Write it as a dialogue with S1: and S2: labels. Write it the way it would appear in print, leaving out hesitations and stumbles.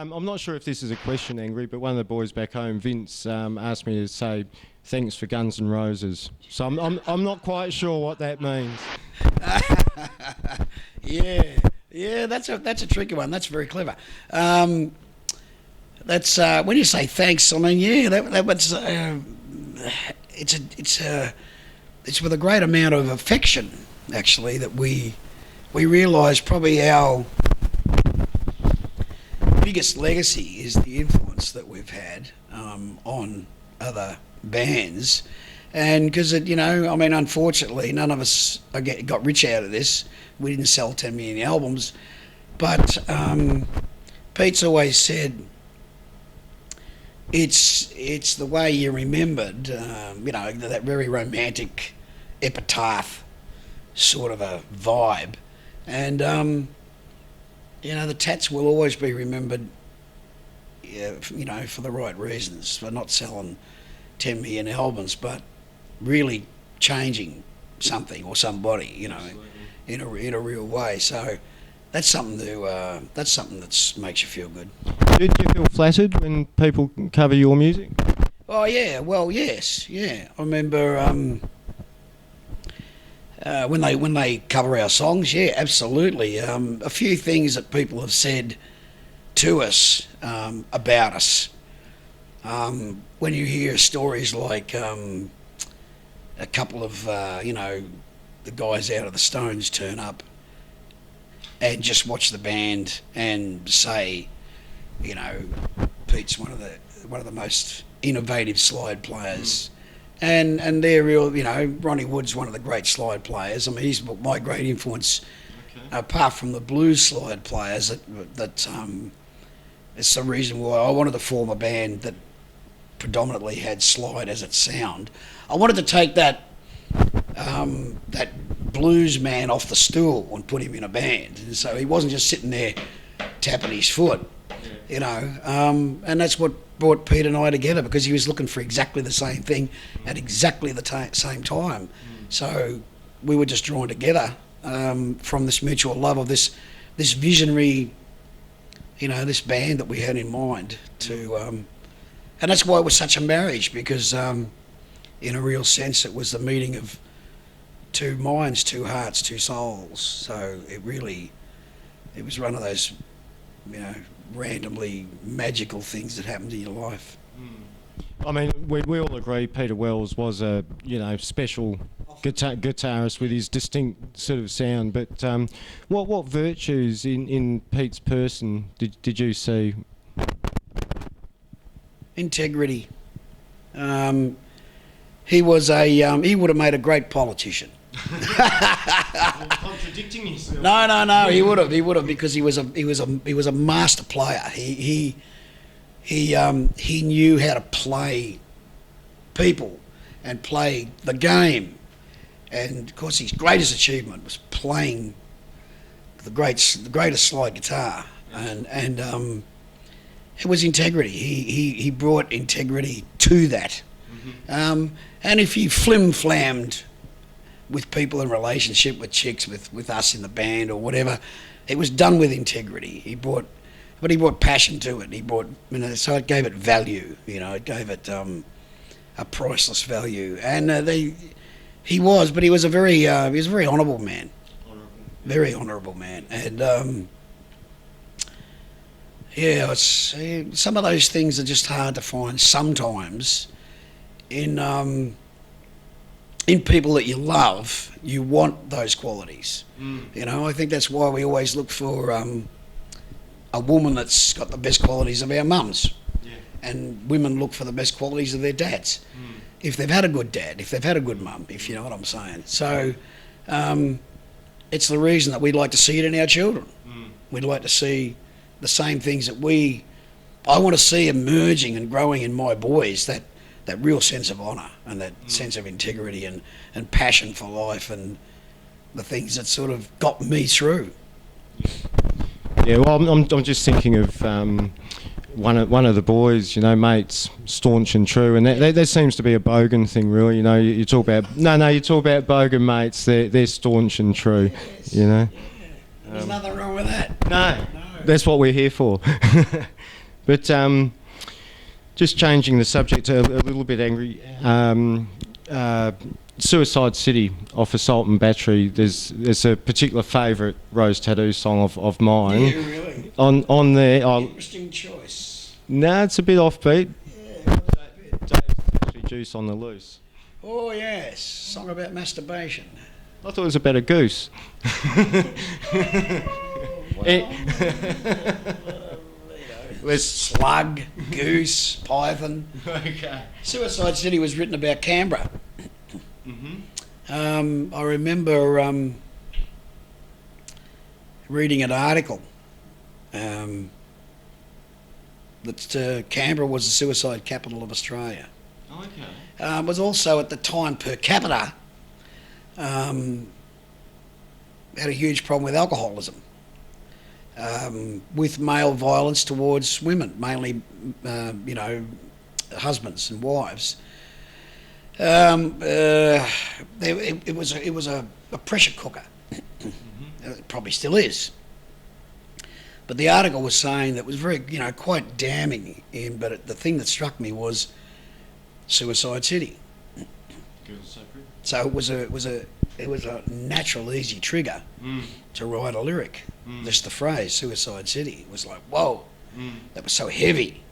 S1: I'm not sure if this is a question, Angry, but one of the boys back home, Vince, asked me to say thanks for Guns N' Roses. So I'm not quite sure what that means.
S2: Yeah, that's a tricky one. That's very clever. That's when you say thanks. I mean, yeah, that was it's with a great amount of affection actually that we realise probably our biggest legacy is the influence that we've had on other bands. And because, I mean, unfortunately, none of us got rich out of this. We didn't sell 10 million albums. But Pete's always said it's the way you're remembered, that very romantic epitaph sort of a vibe. And, the Tats will always be remembered, for the right reasons, for not selling 10 million albums, but really changing something or somebody, in a real way. So that's something that makes you feel good.
S1: Do you feel flattered when people cover your music?
S2: Oh yeah, well yes, yeah. I remember when they cover our songs, yeah, absolutely. A few things that people have said to us about us. When you hear stories like a couple of the guys out of the Stones turn up and just watch the band and say, Pete's one of the most innovative slide players, and they're real. Ronnie Wood's one of the great slide players. I mean, he's my great influence. Okay. Apart from the blues slide players, that it's the reason why I wanted to form a band that predominantly had slide as its sound. I wanted to take that blues man off the stool and put him in a band, and so he wasn't just sitting there tapping his foot, and that's what brought Pete and I together, because he was looking for exactly the same thing at exactly the same time. So we were just drawn together from this mutual love of this visionary, this band that we had in mind to, and that's why it was such a marriage, because in a real sense it was the meeting of two minds, two hearts, two souls. So it was one of those, randomly magical things that happened in your life.
S1: I mean, we all agree Peter Wells was a special guitarist with his distinct sort of sound. But what virtues in Pete's person did you see? Integrity.
S2: He was he would have made a great politician.
S1: Contradicting yourself.
S2: No. He would have because he was a master player. He knew how to play people and play the game. And of course, his greatest achievement was playing the greatest slide guitar. And it was integrity. He brought integrity to that. And if he flim-flammed with people in relationship, with chicks, with us in the band or whatever, it was done with integrity. He brought passion to it. He brought, so it gave it value. It gave it a priceless value. And he was a very honourable man. Very honourable man. And some of those things are just hard to find sometimes in people that you love. You want those qualities. I think that's why we always look for a woman that's got the best qualities of our mums. And women look for the best qualities of their dads. If they've had a good dad, if they've had a good mum, if you know what I'm saying. So it's the reason that we'd like to see it in our children. We'd like to see the same things that I want to see emerging and growing in my boys, that real sense of honour and that sense of integrity and passion for life, and the things that sort of got me through.
S1: Yeah, well, I'm just thinking of one of the boys, mates, staunch and true, and that seems to be a Bogan thing, really. You talk about you talk about Bogan mates, they're staunch and true.
S2: Yes. There's nothing wrong with that.
S1: No. That's what we're here for. But just changing the subject a little bit, angry. Suicide City off Assault and Battery. There's a particular favourite Rose Tattoo song of mine.
S2: Yeah, really.
S1: On there.
S2: Interesting choice.
S1: No, it's a bit offbeat.
S2: Yeah.
S1: Dave's actually Juice on the Loose.
S2: Oh yes, song about masturbation.
S1: I thought it was about a goose. Let's
S2: Slug, goose, python.
S1: Okay.
S2: Suicide City was written about Canberra. I remember reading an article that Canberra was the suicide capital of Australia.
S1: Okay.
S2: It was also at the time per capita had a huge problem with alcoholism, with male violence towards women, mainly husbands and wives. It was a pressure cooker. It probably still is. But the article was saying that was very, quite damning. But the thing that struck me was Suicide City. So it was a natural, easy trigger to write a lyric. Just the phrase "Suicide City" was like, whoa, that was so heavy,